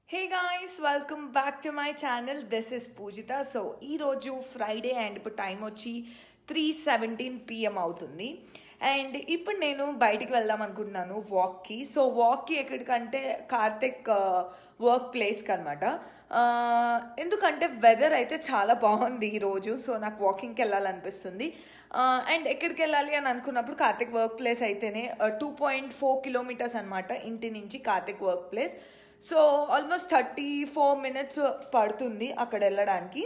Hey guys, welcome back to my channel. This is Poojita. So, ఈ రోజు Friday and ఇప్పుడు time వచ్చి 3:17 PM అవుతుంది. అండ్ ఇప్పుడు నేను బయటికి వెళ్దాం అనుకుంటున్నాను వాక్కి. సో వాక్కి ఎక్కడికంటే కార్తిక్ వర్క్ ప్లేస్కి అనమాట. ఎందుకంటే వెదర్ అయితే చాలా బాగుంది ఈరోజు. సో నాకు వాకింగ్కి వెళ్ళాలనిపిస్తుంది. అండ్ ఎక్కడికి వెళ్ళాలి అని అనుకున్నప్పుడు కార్తిక్ వర్క్ ప్లేస్ అయితేనే 2.4 కిలోమీటర్స్ అనమాట ఇంటి నుంచి Karthik work place. So almost 34 minutes పడుతుంది అక్కడ వెళ్ళడానికి.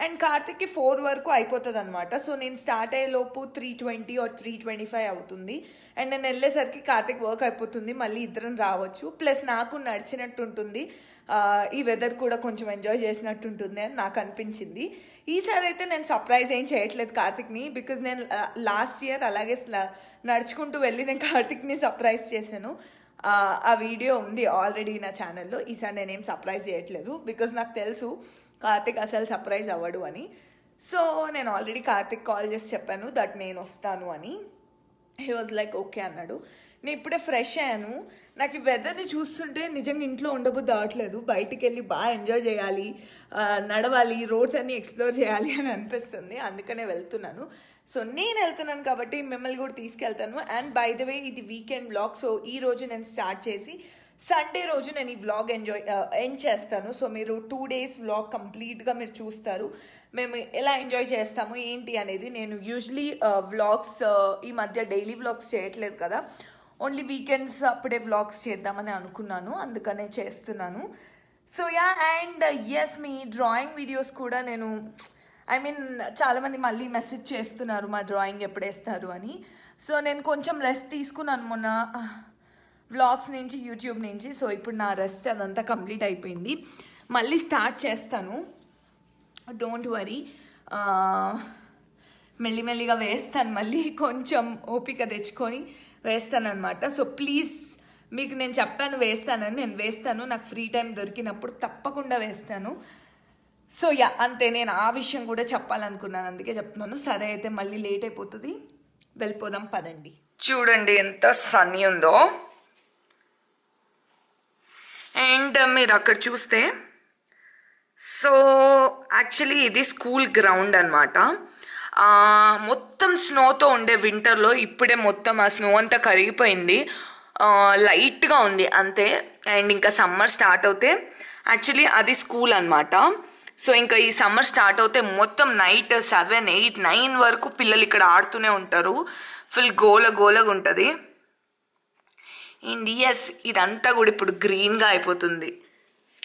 అండ్ కార్తిక్కి 4 వరకు అయిపోతుంది అనమాట. సో నేను స్టార్ట్ అయ్యేలోపు 3:20 or 3:25 అవుతుంది. అండ్ నేను వెళ్ళేసరికి కార్తిక్ వర్క్ అయిపోతుంది, మళ్ళీ ఇద్దరం రావచ్చు. ప్లస్ నాకు నడిచినట్టు ఉంటుంది, ఈ వెదర్ కూడా కొంచెం ఎంజాయ్ చేసినట్టు ఉంటుంది అని నాకు అనిపించింది. ఈసారి అయితే నేను సర్ప్రైజ్ ఏం చేయట్లేదు కార్తిక్ని, బికాజ్ నేను లాస్ట్ ఇయర్ అలాగే నడుచుకుంటూ వెళ్ళి నేను కార్తిక్ని సర్ప్రైజ్ చేశాను. ఆ వీడియో ఉంది ఆల్రెడీ నా ఛానల్లో. ఈసారి నేనేం సర్ప్రైజ్ చేయట్లేదు బికాజ్ నాకు తెలుసు కార్తిక్ అసలు సర్ప్రైజ్ అవ్వడు అని. సో నేను ఆల్రెడీ కార్తిక్ కాల్ చేసి చెప్పాను దట్ నేను వస్తాను అని. హీ వాజ్ లైక్ ఓకే అన్నాడు. నేను ఇప్పుడే ఫ్రెష్ అయ్యాను. నాకు ఈ వెదర్ని చూస్తుంటే నిజంగా ఇంట్లో ఉండబుద్ధి అవట్లేదు. బయటికి వెళ్ళి బాగా ఎంజాయ్ చేయాలి, నడవాలి, రోడ్స్ అన్నీ ఎక్స్ప్లోర్ చేయాలి అని అనిపిస్తుంది. అందుకనే వెళ్తున్నాను. సో నేను వెళ్తున్నాను కాబట్టి మిమ్మల్ని కూడా తీసుకెళ్తాను. అండ్ బై ద వే ఇది వీకెండ్ వ్లాగ్. సో ఈ రోజు నేను స్టార్ట్ చేసి సండే రోజు నేను ఈ వ్లాగ్ ఎండ్ చేస్తాను. సో మీరు 2 days వ్లాగ్ కంప్లీట్గా మీరు చూస్తారు. మేము ఎలా ఎంజాయ్ చేస్తాము ఏంటి అనేది. నేను యూజువలీ వ్లాగ్స్ ఈ మధ్య డైలీ వ్లాగ్స్ చేయట్లేదు కదా, ఓన్లీ వీకెండ్స్ అప్పుడే వ్లాగ్స్ చేద్దామని అనుకున్నాను, అందుకనే చేస్తున్నాను. సో యా, అండ్ ఎస్ మీ డ్రాయింగ్ వీడియోస్ కూడా నేను చాలామంది మళ్ళీ మెసేజ్ చేస్తున్నారు మా డ్రాయింగ్ ఎప్పుడు వేస్తారు అని. సో నేను కొంచెం రెస్ట్ తీసుకున్నాను మొన్న వ్లాగ్స్ నుంచి, యూట్యూబ్ నుంచి. సో ఇప్పుడు నా రెస్ట్ అదంతా కంప్లీట్ అయిపోయింది. మళ్ళీ స్టార్ట్ చేస్తాను, డోంట్ వరీ. మెల్లిమెల్లిగా వేస్తాను, మళ్ళీ కొంచెం ఓపిక తెచ్చుకొని వేస్తాను అనమాట. సో ప్లీజ్, మీకు నేను చెప్పాను వేస్తానని, నేను వేస్తాను. నాకు ఫ్రీ టైం దొరికినప్పుడు తప్పకుండా వేస్తాను. సో యా, అంతే. నేను ఆ విషయం కూడా చెప్పాలనుకున్నాను, అందుకే చెప్తున్నాను. సరే అయితే మళ్ళీ లేట్ అయిపోతుంది, వెళ్ళిపోదాం పదండి. చూడండి ఎంత సన్నీ ఉందో. అండ్ మీరు అక్కడ చూస్తే, సో యాక్చువల్లీ ఇది స్కూల్ గ్రౌండ్ అనమాట. మొత్తం స్నోతో ఉండే వింటర్లో ఇప్పుడే మొత్తం ఆ స్నో అంతా కరిగిపోయింది, లైట్గా ఉంది అంతే. అండ్ ఇంకా సమ్మర్ స్టార్ట్ అవుతే, యాక్చువల్లీ అది స్కూల్ అనమాట. సో ఇంకా ఈ సమ్మర్ స్టార్ట్ అవుతే మొత్తం నైట్ 7, 8, 9 వరకు పిల్లలు ఇక్కడ ఆడుతూనే ఉంటారు. ఫుల్ గోలగా ఉంటుంది. అండ్ ఎస్, ఇదంతా కూడా ఇప్పుడు గ్రీన్గా అయిపోతుంది.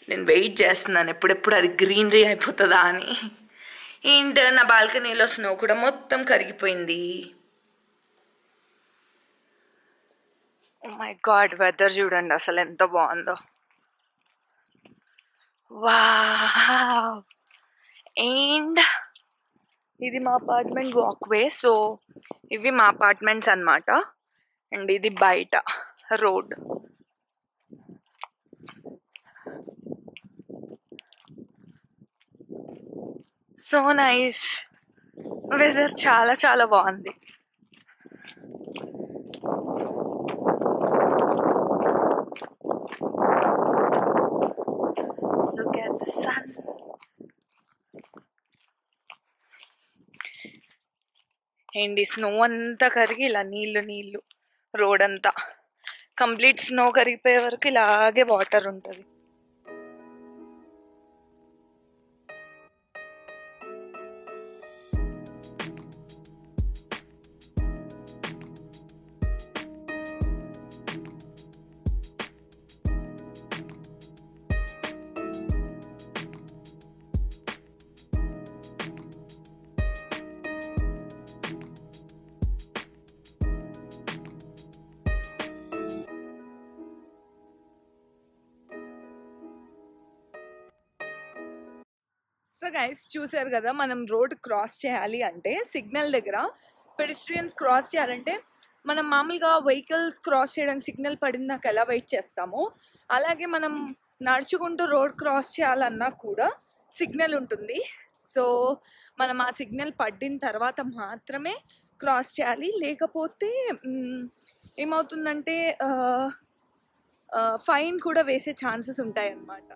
నేను వెయిట్ చేస్తున్నాను ఎప్పుడెప్పుడు అది గ్రీనరీ అయిపోతుందా అని. అండ్ నా బాల్కనీలో స్నో కూడా మొత్తం కరిగిపోయింది. ఓ మై గాడ్, వెదర్ చూడండి అసలు ఎంత బాగుందో. వావ్. అండ్ ఇది మా అపార్ట్మెంట్ వాక్వే. సో ఇవి మా అపార్ట్మెంట్స్ అన్నమాట. అండ్ ఇది బయట రోడ్. సో నైస్, వెదర్ చాలా చాలా బాగుంది. Look at the sun. And ఈ స్నో అంతా కరిగి ఇలా నీళ్ళు రోడ్ అంతా కంప్లీట్ స్నో కరిగిపోయే వరకు ఇలాగే వాటర్ ఉంటుంది. సో గైస్, చూసారు కదా, మనం రోడ్ క్రాస్ చేయాలి అంటే సిగ్నల్ దగ్గర పెడిస్ట్రియన్స్ క్రాస్ చేయాలంటే మనం మామూలుగా వెహికల్స్ క్రాస్ చేయడానికి సిగ్నల్ పడిందాక ఎలా వెయిట్ చేస్తామో, అలాగే మనం నడుచుకుంటూ రోడ్ క్రాస్ చేయాలన్నా కూడా సిగ్నల్ ఉంటుంది. సో మనం ఆ సిగ్నల్ పడిన తర్వాత మాత్రమే క్రాస్ చేయాలి, లేకపోతే ఏమవుతుందంటే ఫైన్ కూడా వేసే ఛాన్సెస్ ఉంటాయి అన్నమాట.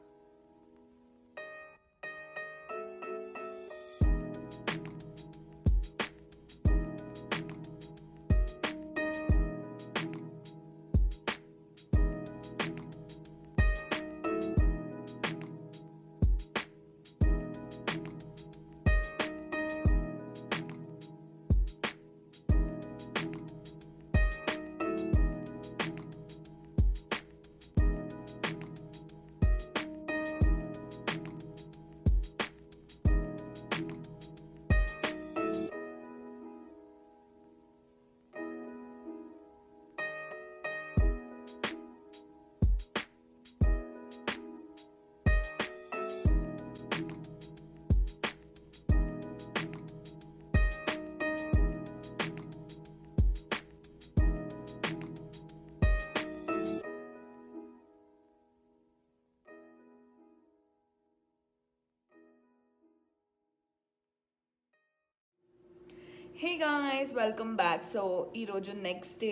Hey guys welcome back. So ఈరోజు నెక్స్ట్ డే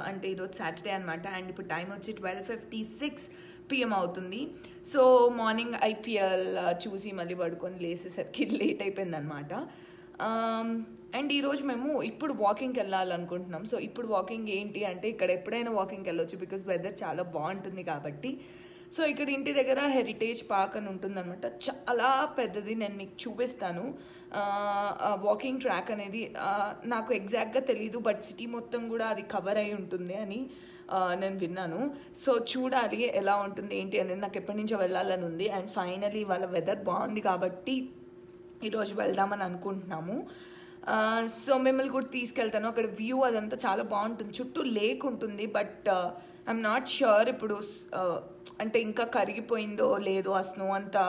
అంటే ఈరోజు సాటర్డే అనమాట. అండ్ ఇప్పుడు టైం వచ్చి 12:56 PM అవుతుంది. సో మార్నింగ్ IPL చూసి మళ్ళీ పడుకొని లేసేసరికి లేట్ అయిపోయింది అనమాట. అండ్ ఈరోజు మేము ఇప్పుడు వాకింగ్కి వెళ్ళాలనుకుంటున్నాం. సో ఇప్పుడు వాకింగ్ ఏంటి అంటే ఇక్కడ ఎప్పుడైనా వాకింగ్కి వెళ్ళొచ్చు బికాస్ వెదర్ చాలా బాగుంటుంది కాబట్టి. సో ఇక్కడ ఇంటి దగ్గర హెరిటేజ్ పార్క్ అని ఉంటుందన్నమాట. చాలా పెద్దది, నేను మీకు చూపిస్తాను. వాకింగ్ ట్రాక్ అనేది నాకు ఎగ్జాక్ట్గా తెలీదు, బట్ సిటీ మొత్తం కూడా అది కవర్ అయి ఉంటుంది అని నేను విన్నాను. సో చూడాలి ఎలా ఉంటుంది ఏంటి అనేది, నాకు ఎప్పటి నుంచో వెళ్ళాలని ఉంది. అండ్ ఫైనలీ వాళ్ళ వెదర్ బాగుంది కాబట్టి ఈరోజు వెళ్దామని అనుకుంటున్నాము. సో మిమ్మల్ని కూడా తీసుకెళ్తాను. అక్కడ వ్యూ అదంతా చాలా బాగుంటుంది, చుట్టూ లేక్ ఉంటుంది. బట్ ఐఎమ్ నాట్ ష్యూర్ ఇప్పుడు అంటే ఇంకా కరిగిపోయిందో లేదో, ఆ స్నో అంతా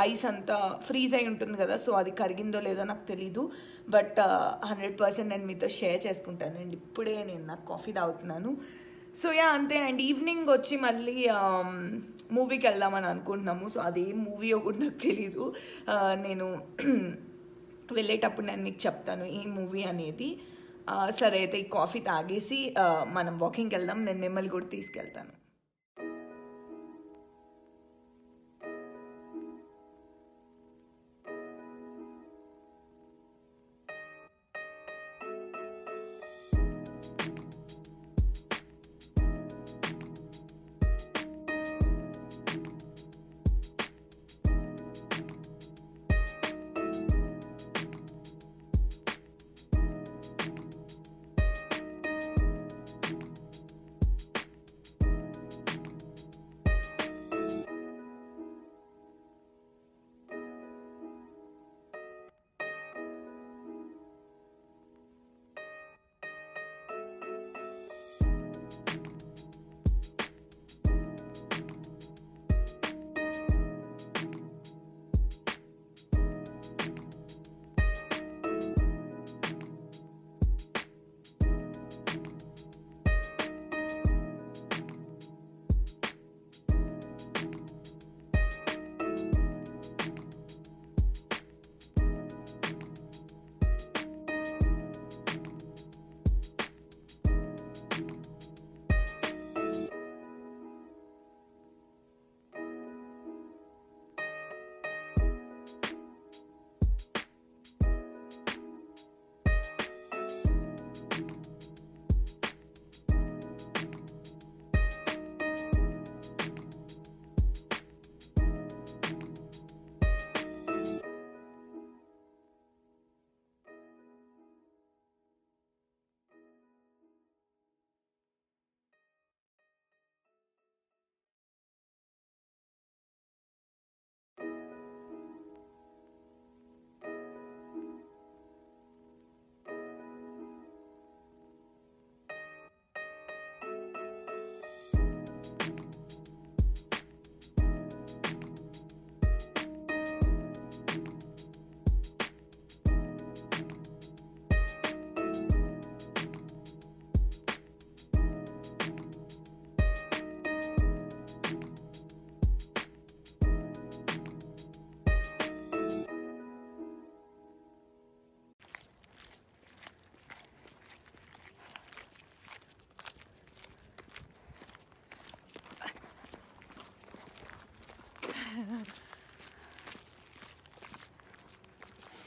ఐస్ అంతా ఫ్రీజ్ అయి ఉంటుంది కదా, సో అది కరిగిందో లేదో నాకు తెలీదు. బట్ 100% నేను మీతో షేర్ చేసుకుంటాను. అండ్ ఇప్పుడే నేను నాకు కాఫీ తాగుతున్నాను. సో అంతే. అండ్ ఈవినింగ్ వచ్చి మళ్ళీ మూవీకి వెళ్దామని అనుకుంటున్నాము. సో అదేం మూవీయో కూడా నాకు తెలీదు. నేను వెళ్ళేటప్పుడు నేను మీకు చెప్తాను ఈ మూవీ అనేది. సరే అయితే ఈ కాఫీ తాగేసి మనం వాకింగ్కి వెళ్దాం. నేను మిమ్మల్ని కూడా తీసుకెళ్తాను.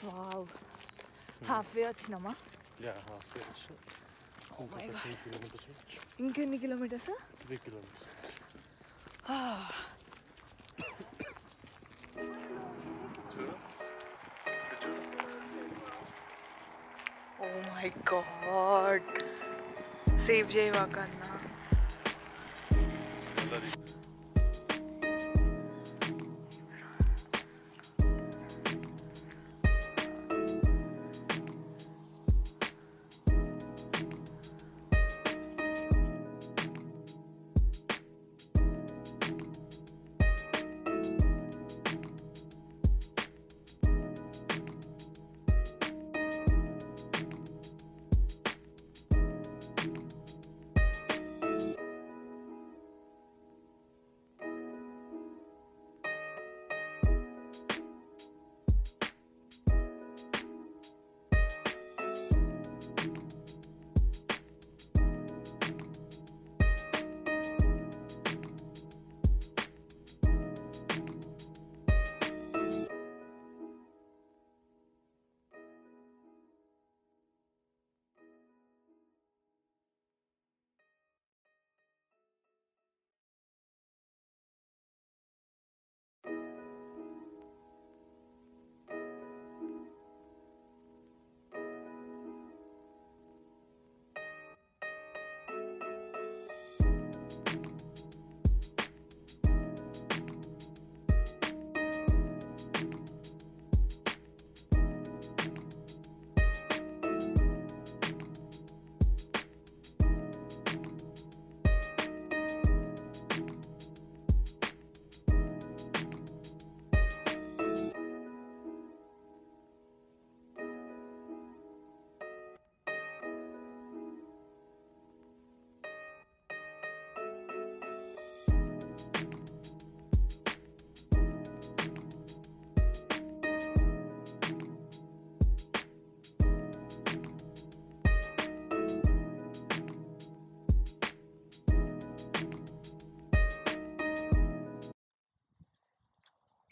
వావ్, హాఫ్వే వచ్చినామా? ఇంకెన్ని kilometers? 3 kilometers. Oh my god, save చేయవా కన్నా.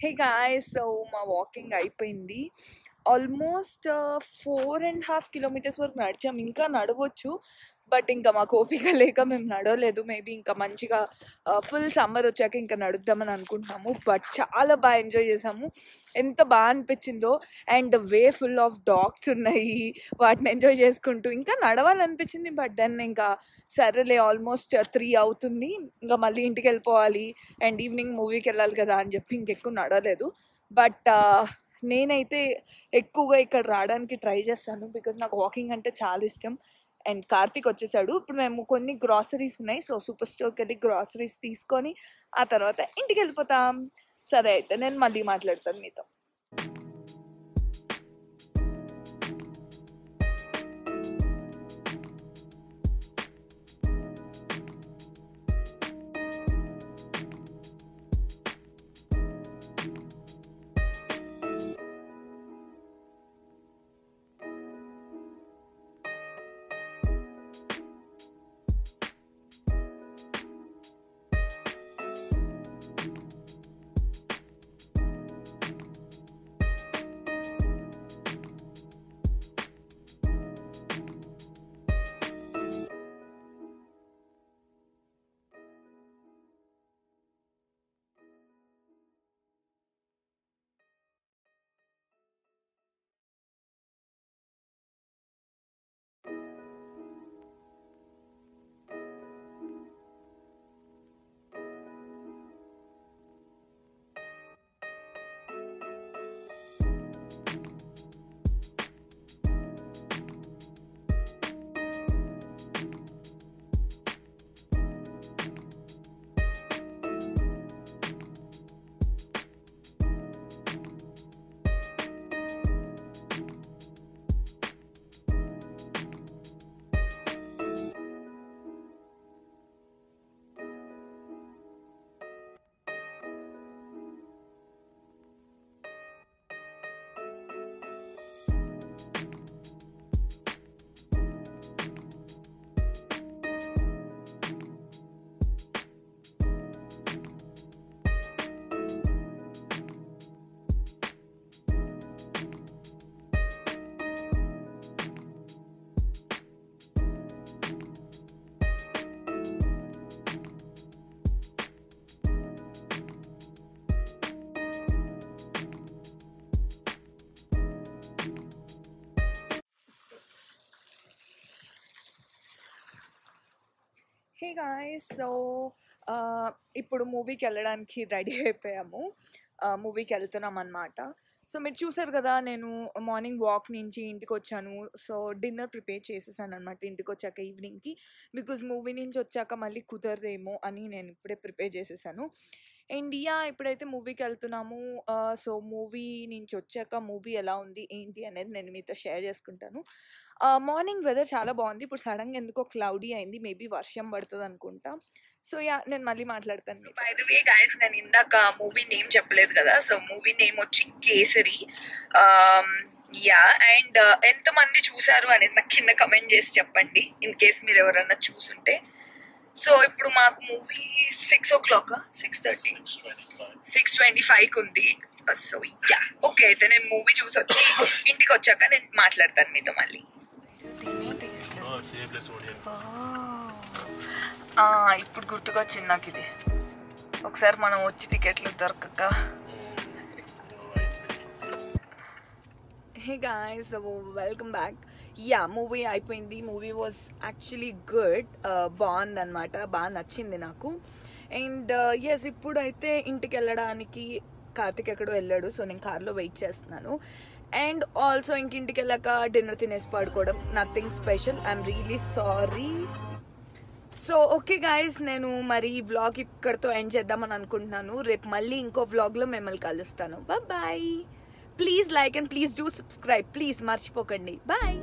హే గాయ్స్, సో మా వాకింగ్ అయిపోయింది. ఆల్మోస్ట్ 4.5 కిలోమీటర్స్ వరకు నడిచాం. ఇంకా నడవచ్చు, బట్ ఇంకా మాకు ఓపిక లేక మేము నడవలేదు. మేబీ ఇంకా మంచిగా ఫుల్ సమ్మర్ వచ్చాక ఇంకా నడుద్దామని అనుకుంటున్నాము. బట్ చాలా బాగా ఎంజాయ్ చేసాము. ఎంత బాగా అనిపించిందో. And way full of dogs ఉన్నాయి, వాటిని ఎంజాయ్ చేసుకుంటూ ఇంకా నడవాలనిపించింది. బట్ దెన్ ఇంకా సరేలే, ఆల్మోస్ట్ 3 అవుతుంది, ఇంకా మళ్ళీ ఇంటికి వెళ్ళిపోవాలి అండ్ ఈవినింగ్ మూవీకి వెళ్ళాలి కదా అని చెప్పి ఇంకెక్కువ నడవలేదు. బట్ నేనైతే ఎక్కువగా ఇక్కడ రావడానికి ట్రై చేస్తాను, బికాజ్ నాకు వాకింగ్ అంటే చాలా ఇష్టం. అండ్ కార్తీక్ వచ్చేసాడు. ఇప్పుడు మేము కొన్ని గ్రాసరీస్ ఉన్నాయి, సో సూపర్ స్టోర్కి వెళ్ళి గ్రాసరీస్ తీసుకొని ఆ తర్వాత ఇంటికి వెళ్ళిపోతాం. సరే అయితే నేను మళ్ళీ మాట్లాడతాను మీతో. హే గాయ్స్, సో ఇప్పుడు మూవీకి వెళ్ళడానికి రెడీ అయిపోయాము. మూవీకి వెళ్తున్నాం అన్నమాట. సో మీరు చూసారు కదా, నేను మార్నింగ్ వాక్ నుంచి ఇంటికి వచ్చాను. సో డిన్నర్ ప్రిపేర్ చేసేసాను అనమాట ఇంటికి వచ్చాక ఈవినింగ్కి, బికాజ్ మూవీ నుంచి వచ్చాక మళ్ళీ కుదరదేమో అని నేను ఇప్పుడే ప్రిపేర్ చేసేసాను. అండ్ ఇప్పుడైతే మూవీకి వెళ్తున్నాము. సో మూవీ నుంచి వచ్చాక మూవీ ఎలా ఉంది ఏంటి అనేది నేను మీతో షేర్ చేసుకుంటాను. మార్నింగ్ వెదర్ చాలా బాగుంది. ఇప్పుడు సడన్గా ఎందుకో క్లౌడీ అయింది, మేబీ వర్షం పడుతుంది అనుకుంటా. సో నేను మళ్ళీ మాట్లాడతాను. బై ద వే గాయస్, నేను ఇందాక మూవీ నేమ్ చెప్పలేదు కదా. సో మూవీ నేమ్ వచ్చి కేసరి. అండ్ ఎంతమంది చూసారు అనేది నాకు కింద కమెంట్ చేసి చెప్పండి, ఇన్ కేస్ మీరు ఎవరన్నా చూసుంటే. సో ఇప్పుడు మాకు మూవీ 6 o'clock 6:30 6:25 ఉంది. సో ఓకే, అయితే నేను మూవీ చూసి వచ్చి ఇంటికి వచ్చాక నేను మాట్లాడతాను మీతో మళ్ళీ. ఇప్పుడు గుర్తుకొచ్చింది నాకు ఇది. ఒకసారి మనం వచ్చి టికెట్లు దొరకక. Hey guys, welcome back. Movie అయిపోయింది. మూవీ వాజ్ యాక్చువల్లీ గుడ్, బాగుంది అనమాట, బాగా నచ్చింది నాకు. అండ్ ఇప్పుడైతే ఇంటికి వెళ్ళడానికి కార్తిక్ ఎక్కడో వెళ్ళాడు, సో నేను కార్లో వెయిట్ చేస్తున్నాను. అండ్ ఆల్సో ఇంటికి వెళ్ళాక డిన్నర్ తినేసి పడుకోవడం, nothing special. I'm really sorry. So okay guys, నేను మరి ఈ వ్లాగ్ ఇక్కడితో ఎండ్ చేద్దామని అనుకుంటున్నాను. రేపు మళ్ళీ ఇంకో వ్లాగ్లో మిమ్మల్ని కలుస్తాను. Bye. Please like and please do subscribe, please మర్చిపోకండి. బాయ్.